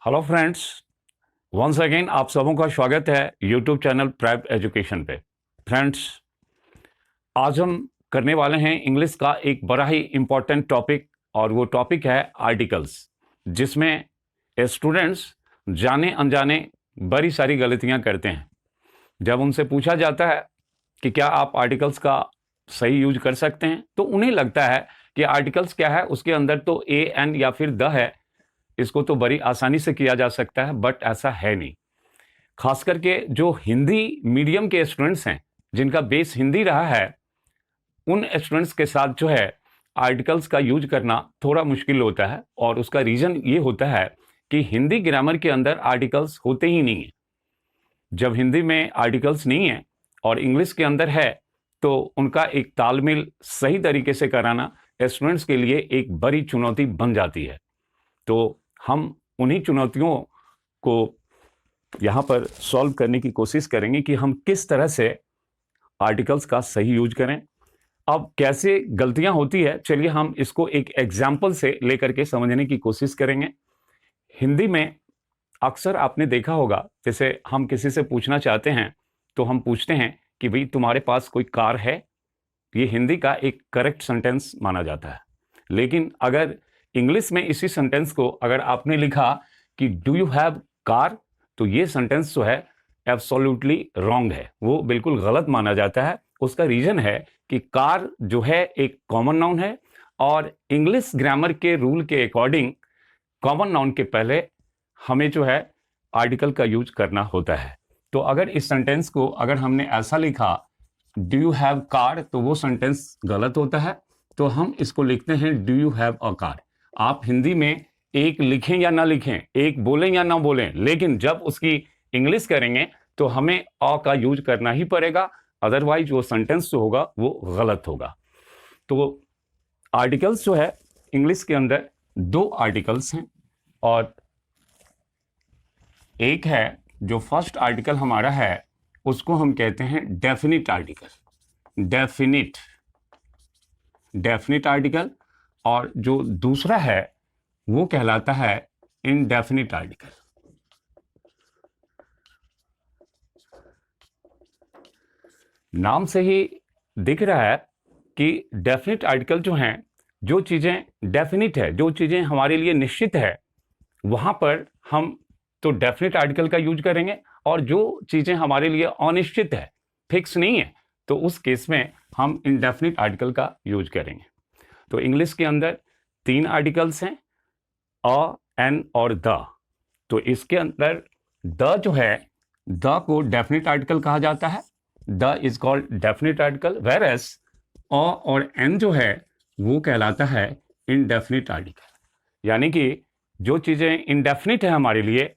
Hello friends, once again आप सबों का स्वागत है यूट्यूब चैनल प्रेप एजुकेशन पे। फ्रेंड्स, आज हम करने वाले हैं इंग्लिश का एक बड़ा ही इम्पोर्टेंट टॉपिक, और वो टॉपिक है आर्टिकल्स, जिसमें स्टूडेंट्स जाने अनजाने बड़ी सारी गलतियां करते हैं। जब उनसे पूछा जाता है कि क्या आप आर्टिकल्स का सही यूज कर सकते हैं, तो उन्हें लगता है कि आर्टिकल्स क्या है, उसके अंदर तो ए एन या फिर द है, इसको तो बड़ी आसानी से किया जा सकता है, बट ऐसा है नहीं। खास करके जो हिंदी मीडियम के स्टूडेंट्स हैं, जिनका बेस हिंदी रहा है, उन स्टूडेंट्स के साथ जो है आर्टिकल्स का यूज करना थोड़ा मुश्किल होता है। और उसका रीज़न ये होता है कि हिंदी ग्रामर के अंदर आर्टिकल्स होते ही नहीं हैं। जब हिंदी में आर्टिकल्स नहीं है और इंग्लिश के अंदर है, तो उनका एक तालमेल सही तरीके से कराना स्टूडेंट्स के लिए एक बड़ी चुनौती बन जाती है। तो हम उन्हीं चुनौतियों को यहाँ पर सॉल्व करने की कोशिश करेंगे कि हम किस तरह से आर्टिकल्स का सही यूज करें। अब कैसे गलतियां होती है, चलिए हम इसको एक एग्जाम्पल से लेकर के समझने की कोशिश करेंगे। हिंदी में अक्सर आपने देखा होगा, जैसे हम किसी से पूछना चाहते हैं तो हम पूछते हैं कि भाई तुम्हारे पास कोई कार है। ये हिंदी का एक करेक्ट सेंटेंस माना जाता है। लेकिन अगर इंग्लिश में इसी सेंटेंस को अगर आपने लिखा कि डू यू हैव कार, तो ये सेंटेंस जो है एब्सोल्युटली रॉन्ग है, वो बिल्कुल गलत माना जाता है। उसका रीजन है कि कार जो है एक कॉमन नाउन है, और इंग्लिश ग्रामर के रूल के अकॉर्डिंग कॉमन नाउन के पहले हमें जो है आर्टिकल का यूज करना होता है। तो अगर इस सेंटेंस को अगर हमने ऐसा लिखा डू यू हैव कार, तो वो सेंटेंस गलत होता है। तो हम इसको लिखते हैं do you have a car. आप हिंदी में एक लिखें या ना लिखें, एक बोलें या ना बोलें, लेकिन जब उसकी इंग्लिश करेंगे तो हमें अ का यूज करना ही पड़ेगा, अदरवाइज वो सेंटेंस जो होगा वो गलत होगा। तो आर्टिकल्स जो है इंग्लिश के अंदर दो आर्टिकल्स हैं, और एक है जो फर्स्ट आर्टिकल हमारा है, उसको हम कहते हैं डेफिनिट आर्टिकल। Definite article. और जो दूसरा है वो कहलाता है इनडेफिनिट आर्टिकल। नाम से ही दिख रहा है कि डेफिनिट आर्टिकल जो हैं, जो चीज़ें डेफिनिट है, जो चीज़ें हमारे लिए निश्चित है, वहाँ पर हम तो डेफिनिट आर्टिकल का यूज करेंगे। और जो चीज़ें हमारे लिए अनिश्चित है, फिक्स नहीं है, तो उस केस में हम इनडेफिनिट आर्टिकल का यूज करेंगे। तो इंग्लिश के अंदर तीन आर्टिकल्स हैं, अ, एन और द। तो इसके अंदर द जो है, द को डेफिनिट आर्टिकल कहा जाता है। The is called definite article, whereas a और एन जो है वो कहलाता है इनडेफिनिट आर्टिकल। यानी कि जो चीज़ें इनडेफिनिट है हमारे लिए,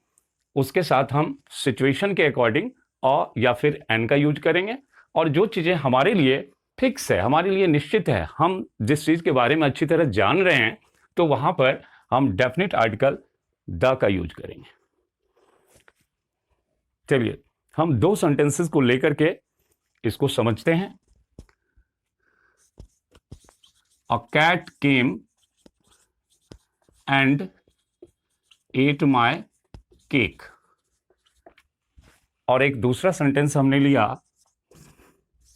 उसके साथ हम सिचुएशन के अकॉर्डिंग अ या फिर एन का यूज करेंगे। और जो चीज़ें हमारे लिए फिक्स है, हमारे लिए निश्चित है, हम जिस चीज़ के बारे में अच्छी तरह जान रहे हैं, तो वहाँ पर हम डेफिनिट आर्टिकल द का यूज करेंगे। चलिए हम दो सेंटेंसेस को लेकर के इसको समझते हैं। A cat came and ate my cake. और एक दूसरा सेंटेंस हमने लिया,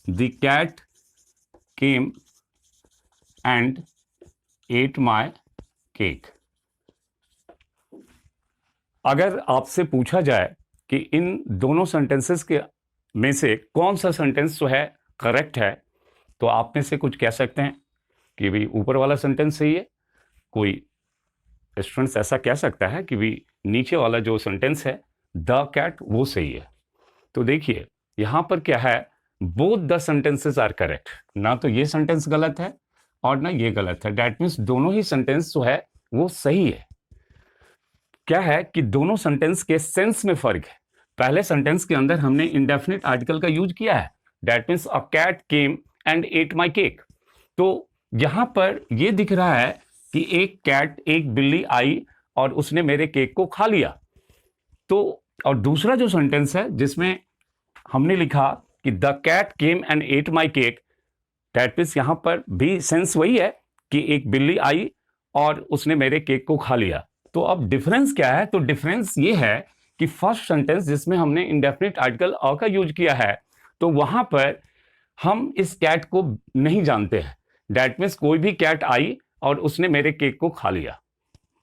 the cat came and ate my cake. अगर आपसे पूछा जाए कि इन दोनों सेंटेंसेस के में से कौन सा सेंटेंस जो है करेक्ट है, तो आप में से कुछ कह सकते हैं कि भाई ऊपर वाला सेंटेंस सही है। कोई स्टूडेंट्स ऐसा कह सकता है कि भाई नीचे वाला जो सेंटेंस है द कैट, वो सही है। तो देखिए यहाँ पर क्या है, both the sentences are correct. ना तो ये सेंटेंस गलत है और ना ये गलत है। दैट मीन्स दोनों ही सेंटेंस जो है वो सही है। क्या है कि दोनों सेंटेंस के सेंस में फर्क है। पहले सेंटेंस के अंदर हमने इंडेफिनिट आर्टिकल का यूज किया है, that means a cat came and ate my cake. तो यहां पर यह दिख रहा है कि एक कैट, एक बिल्ली आई और उसने मेरे केक को खा लिया। तो और दूसरा जो सेंटेंस है जिसमें हमने लिखा कि the cat came and ate my cake, that means यहां पर भी सेंस वही है कि एक बिल्ली आई और उसने मेरे केक को खा लिया। तो अब डिफरेंस क्या है? तो डिफरेंस ये है कि फर्स्ट सेंटेंस जिसमें हमने इंडेफिनिट आर्टिकल अ का यूज किया है, तो वहां पर हम इस कैट को नहीं जानते हैं। दैट मीन्स कोई भी कैट आई और उसने मेरे केक को खा लिया,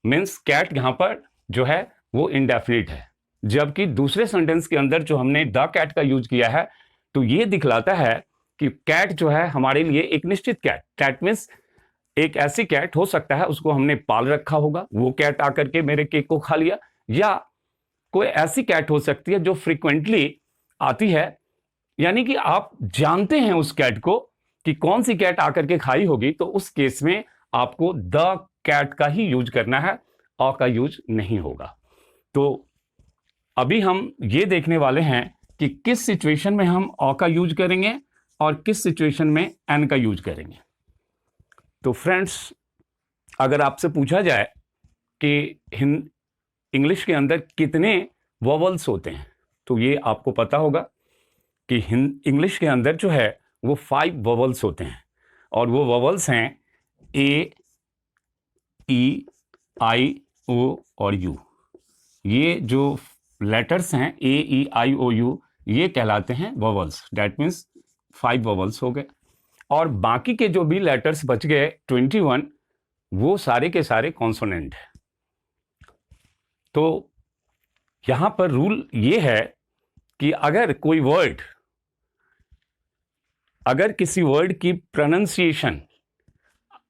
मीन्स कैट यहां पर जो है वो इंडेफिनिट है। जबकि दूसरे सेंटेंस के अंदर जो हमने द कैट का यूज किया है, तो ये दिखलाता है कि कैट जो है हमारे लिए एक निश्चित कैट, दैट मीन्स एक ऐसी कैट हो सकता है उसको हमने पाल रखा होगा, वो कैट आकर के मेरे केक को खा लिया, या कोई ऐसी कैट हो सकती है जो फ्रीक्वेंटली आती है, यानी कि आप जानते हैं उस कैट को कि कौन सी कैट आकर के खाई होगी, तो उस केस में आपको द कैट का ही यूज करना है, अ का यूज नहीं होगा। तो अभी हम ये देखने वाले हैं कि किस सिचुएशन में हम अ का यूज करेंगे और किस सिचुएशन में एन का यूज करेंगे। तो फ्रेंड्स, अगर आपसे पूछा जाए कि इंग्लिश के अंदर कितने वोवल्स होते हैं, तो ये आपको पता होगा कि इंग्लिश के अंदर जो है वो 5 वोवल्स होते हैं, और वो वोवल्स हैं ए, ई, आई, ओ और यू। ये जो लेटर्स हैं ए, ई, आई, ओ, यू, ये कहलाते हैं वोवल्स। दैट मीन्स 5 वोवल्स हो गए, और बाकी के जो भी लेटर्स बच गए 21, वो सारे के सारे कॉन्सोनेंट है। तो यहां पर रूल ये है कि अगर कोई वर्ड, अगर किसी वर्ड की प्रोनाउंसिएशन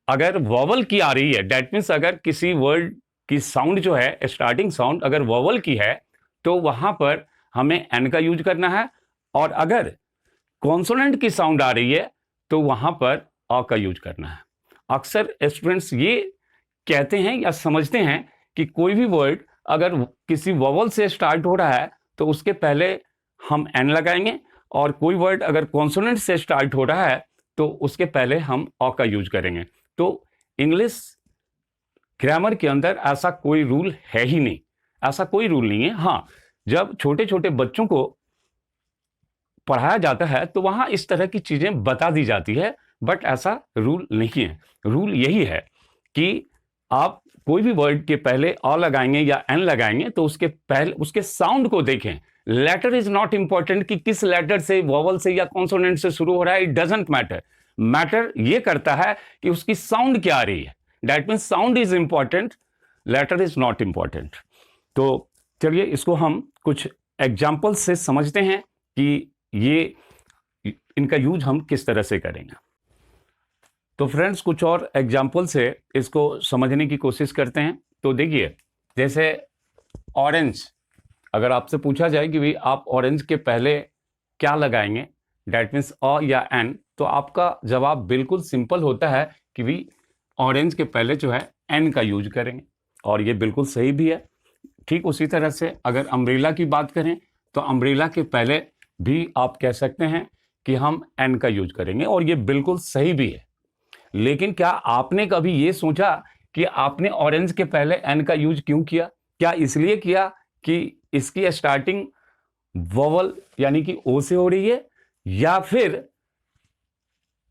अगर वोवल की आ रही है, दैट मीन्स अगर किसी वर्ड की साउंड जो है, स्टार्टिंग साउंड अगर वोवल की है, तो वहां पर हमें एन का यूज करना है, और अगर कॉन्सोनेंट की साउंड आ रही है तो वहां पर अ का यूज करना है। अक्सर स्टूडेंट्स ये कहते हैं या समझते हैं कि कोई भी वर्ड अगर किसी वोवल से स्टार्ट हो रहा है तो उसके पहले हम एन लगाएंगे, और कोई वर्ड अगर कॉन्सोनेंट से स्टार्ट हो रहा है तो उसके पहले हम अ का यूज करेंगे। तो इंग्लिश ग्रामर के अंदर ऐसा कोई रूल है ही नहीं, ऐसा कोई रूल नहीं है। हाँ, जब छोटे छोटे बच्चों को पढ़ाया जाता है तो वहां इस तरह की चीजें बता दी जाती है, बट ऐसा रूल नहीं है। रूल यही है कि आप कोई भी वर्ड के पहले अ लगाएंगे या एन लगाएंगे तो उसके पहले उसके साउंड को देखें। लेटर इज नॉट इंपॉर्टेंट कि किस लेटर से, वोवल से या कॉन्सोनेंट से शुरू हो रहा है, इट डजंट मैटर। मैटर ये करता है कि उसकी साउंड क्या आ रही है। That means sound is important, letter is not important. तो चलिए इसको हम कुछ एग्जाम्पल से समझते हैं कि ये इनका यूज हम किस तरह से करेंगे। तो फ्रेंड्स, कुछ और एग्जाम्पल से इसको समझने की कोशिश करते हैं। तो देखिए, जैसे ऑरेंज, अगर आपसे पूछा जाए कि भाई आप ऑरेंज के पहले क्या लगाएंगे, दैट मीन्स अ या एन, तो आपका जवाब बिल्कुल सिंपल होता है कि भाई ऑरेंज के पहले जो है एन का यूज करेंगे, और ये बिल्कुल सही भी है। ठीक उसी तरह से अगर अम्ब्रेला की बात करें तो अम्ब्रेला के पहले भी आप कह सकते हैं कि हम एन का यूज करेंगे, और ये बिल्कुल सही भी है। लेकिन क्या आपने कभी ये सोचा कि आपने ऑरेंज के पहले एन का यूज क्यों किया? क्या इसलिए किया कि इसकी स्टार्टिंग वोवल यानी कि ओ से हो रही है, या फिर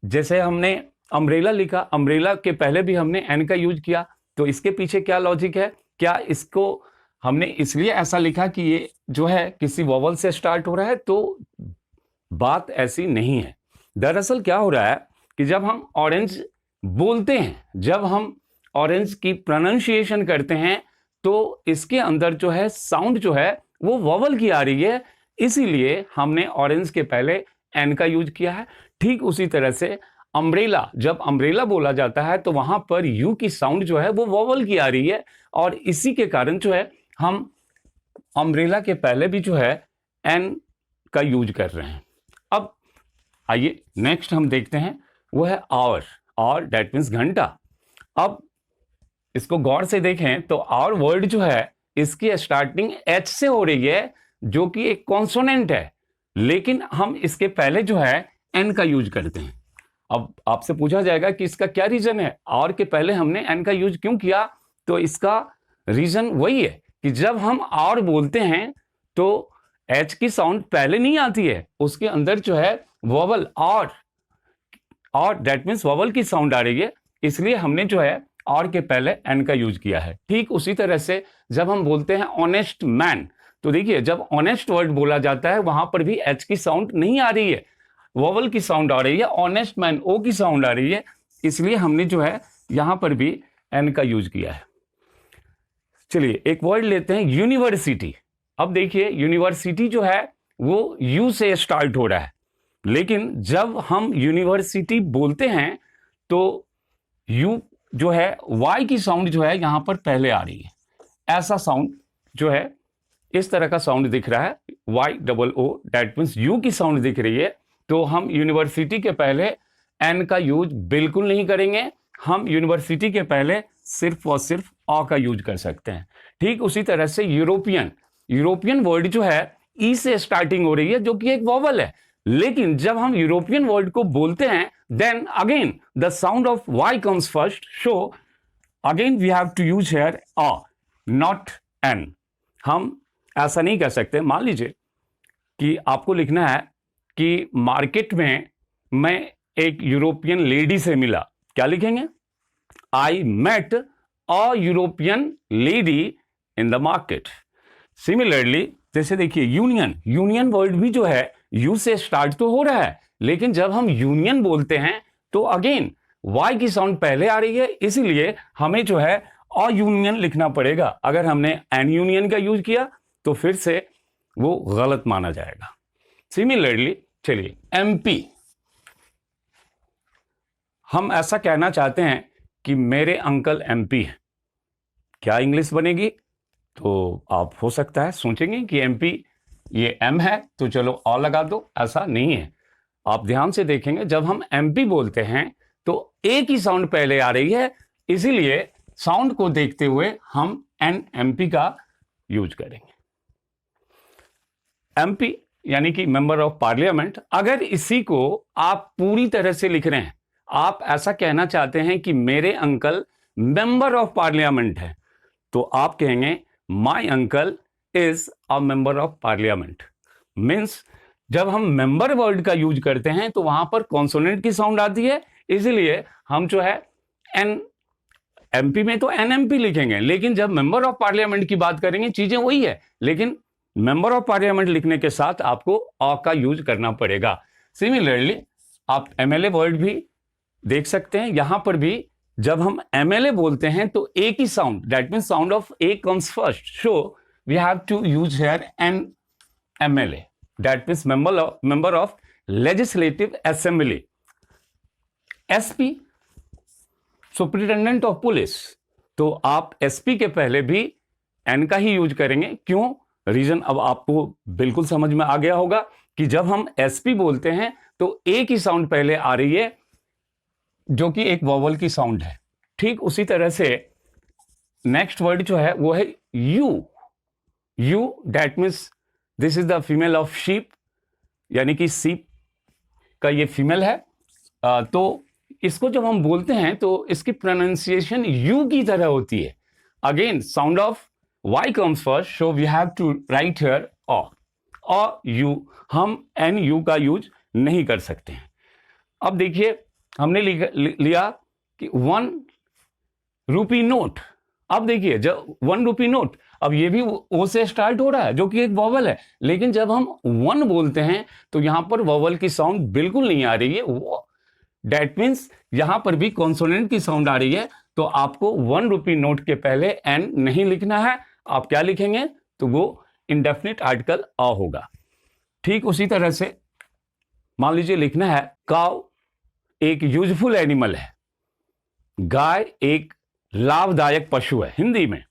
जैसे हमने अम्ब्रेला लिखा, अम्ब्रेला के पहले भी हमने एन का यूज किया, तो इसके पीछे क्या लॉजिक है? क्या इसको हमने इसलिए ऐसा लिखा कि ये जो है किसी वोवल से स्टार्ट हो रहा है? तो बात ऐसी नहीं है। दरअसल क्या हो रहा है कि जब हम ऑरेंज बोलते हैं, जब हम ऑरेंज की प्रोनाउंसिएशन करते हैं, तो इसके अंदर जो है साउंड जो है वो वोवल की आ रही है, इसीलिए हमने ऑरेंज के पहले एन का यूज किया है। ठीक उसी तरह से अम्ब्रेला, जब अम्ब्रेला बोला जाता है तो वहां पर यू की साउंड जो है वो वोवल की आ रही है, और इसी के कारण जो है हम अम्ब्रेला के पहले भी जो है एन का यूज कर रहे हैं। अब आइए नेक्स्ट हम देखते हैं, वो है आवर। और दैट मीन्स घंटा। अब इसको गौर से देखें तो आवर वर्ड जो है इसकी स्टार्टिंग एच से हो रही है, जो कि एक कॉन्सोनेंट है, लेकिन हम इसके पहले जो है एन का यूज करते हैं। अब आपसे पूछा जाएगा कि इसका क्या रीजन है, आवर के पहले हमने एन का यूज क्यों किया? तो इसका रीजन वही है कि जब हम आवर बोलते हैं तो एच की साउंड पहले नहीं आती है, उसके अंदर जो है वोवल और दैट मीन्स वोवल की साउंड आ रही है, इसलिए हमने जो है आर के पहले एन का यूज किया है। ठीक उसी तरह से जब हम बोलते हैं ऑनेस्ट मैन, तो देखिए जब ऑनेस्ट वर्ड बोला जाता है वहां पर भी एच की साउंड नहीं आ रही है, वोवल की साउंड आ रही है, ऑनेस्ट मैन ओ की साउंड आ रही है, इसलिए हमने जो है यहां पर भी एन का यूज किया है। चलिए एक वर्ड लेते हैं यूनिवर्सिटी। अब देखिए यूनिवर्सिटी जो है वो यू से स्टार्ट हो रहा है, लेकिन जब हम यूनिवर्सिटी बोलते हैं तो यू जो है वाई की साउंड जो है यहां पर पहले आ रही है। ऐसा साउंड जो है इस तरह का साउंड दिख रहा है, Y double O, that means U की साउंड दिख रही है। तो हम यूनिवर्सिटी के पहले एन का यूज बिल्कुल नहीं करेंगे, हम यूनिवर्सिटी के पहले सिर्फ और सिर्फ आ का यूज कर सकते हैं। ठीक उसी तरह से यूरोपियन वर्ड जो है ई से स्टार्टिंग हो रही है, जो कि एक वोवल है, लेकिन जब हम यूरोपियन वर्ड को बोलते हैं then again the sound of Y comes first, so again we have to use here a, not an. हम ऐसा नहीं कह सकते। मान लीजिए कि आपको लिखना है कि मार्केट में मैं एक यूरोपियन लेडी से मिला, क्या लिखेंगे? I met a European lady in the market. Similarly जैसे देखिए यूनियन वर्ड भी जो है यू से स्टार्ट तो हो रहा है, लेकिन जब हम यूनियन बोलते हैं तो अगेन वाई की साउंड पहले आ रही है, इसीलिए हमें जो है अ यूनियन लिखना पड़ेगा। अगर हमने एन यूनियन का यूज किया तो फिर से वो गलत माना जाएगा। सिमिलरली चलिए एमपी, हम ऐसा कहना चाहते हैं कि मेरे अंकल एमपी हैं, क्या इंग्लिश बनेगी? तो आप हो सकता है सोचेंगे कि एमपी ये एम है तो चलो और लगा दो, ऐसा नहीं है। आप ध्यान से देखेंगे जब हम एमपी बोलते हैं तो ए की साउंड पहले आ रही है, इसीलिए साउंड को देखते हुए हम एन एमपी का यूज करेंगे। एमपी यानी कि मेंबर ऑफ पार्लियामेंट, अगर इसी को आप पूरी तरह से लिख रहे हैं, आप ऐसा कहना चाहते हैं कि मेरे अंकल मेंबर ऑफ पार्लियामेंट है, तो आप कहेंगे my uncle is a member of parliament. Means जब हम मेंबर वर्ड का यूज करते हैं तो वहां पर कॉन्सोनेंट की साउंड आती है, इसलिए हम जो है एन एमपी में तो एनएमपी लिखेंगे, लेकिन जब मेंबर ऑफ पार्लियामेंट की बात करेंगे चीजें वही है, लेकिन मेंबर ऑफ पार्लियामेंट लिखने के साथ आपको अ का यूज करना पड़ेगा। सिमिलरली आप एमएलए वर्ड भी देख सकते हैं, यहां पर भी जब हम एमएलए बोलते हैं तो ए की sound, that mean sound of A comes first, so we have to use here an MLA, that means member of legislative assembly. SP superintendent of police, तो आप एसपी के पहले भी एन का ही यूज करेंगे। क्यों? रीजन अब आपको बिल्कुल समझ में आ गया होगा कि जब हम एसपी बोलते हैं तो ए की साउंड पहले आ रही है, जो कि एक वोवल की साउंड है। ठीक उसी तरह से नेक्स्ट वर्ड जो है वो है you, that means this is the female of sheep, यानी कि सीप का ये फीमेल है। तो इसको जब हम बोलते हैं तो इसकी प्रोनाउंसिएशन यू की तरह होती है। Again sound of Y comes first, so we have to write here a U, हम एन यू का यूज नहीं कर सकते हैं। अब देखिए हमने लिया कि 1 रुपी नोट। अब देखिए जब 1 रुपी नोट, अब ये भी ओ से स्टार्ट हो रहा है जो कि एक वोवल है, लेकिन जब हम 1 बोलते हैं तो यहां पर वोवल की साउंड बिल्कुल नहीं आ रही है, दैट मीन्स यहां पर भी कॉन्सोनेंट की साउंड आ रही है। तो आपको 1 रुपी नोट के पहले एन नहीं लिखना है, आप क्या लिखेंगे? तो वो इंडेफिनिट आर्टिकल अ होगा। ठीक उसी तरह से मान लीजिए लिखना है काउ एक यूजफुल एनिमल है, गाय एक लाभदायक पशु है हिंदी में,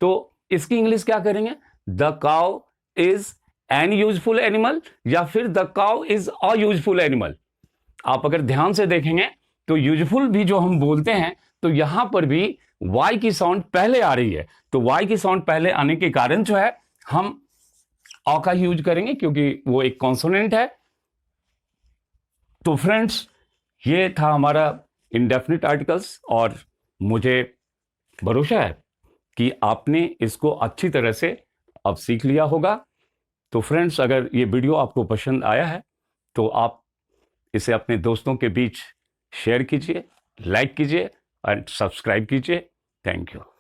तो इसकी इंग्लिश क्या करेंगे? The cow is an useful animal या फिर the cow is a useful animal. आप अगर ध्यान से देखेंगे तो यूजफुल भी जो हम बोलते हैं तो यहां पर भी वाई की साउंड पहले आ रही है, तो वाई की साउंड पहले आने के कारण जो है हम अ का यूज करेंगे क्योंकि वो एक कॉन्सोनेंट है। तो फ्रेंड्स ये था हमारा इंडेफिनिट आर्टिकल्स, और मुझे भरोसा है कि आपने इसको अच्छी तरह से अब सीख लिया होगा। तो फ्रेंड्स अगर ये वीडियो आपको पसंद आया है तो आप इसे अपने दोस्तों के बीच शेयर कीजिए, लाइक कीजिए एंड सब्सक्राइब कीजिए। Thank you.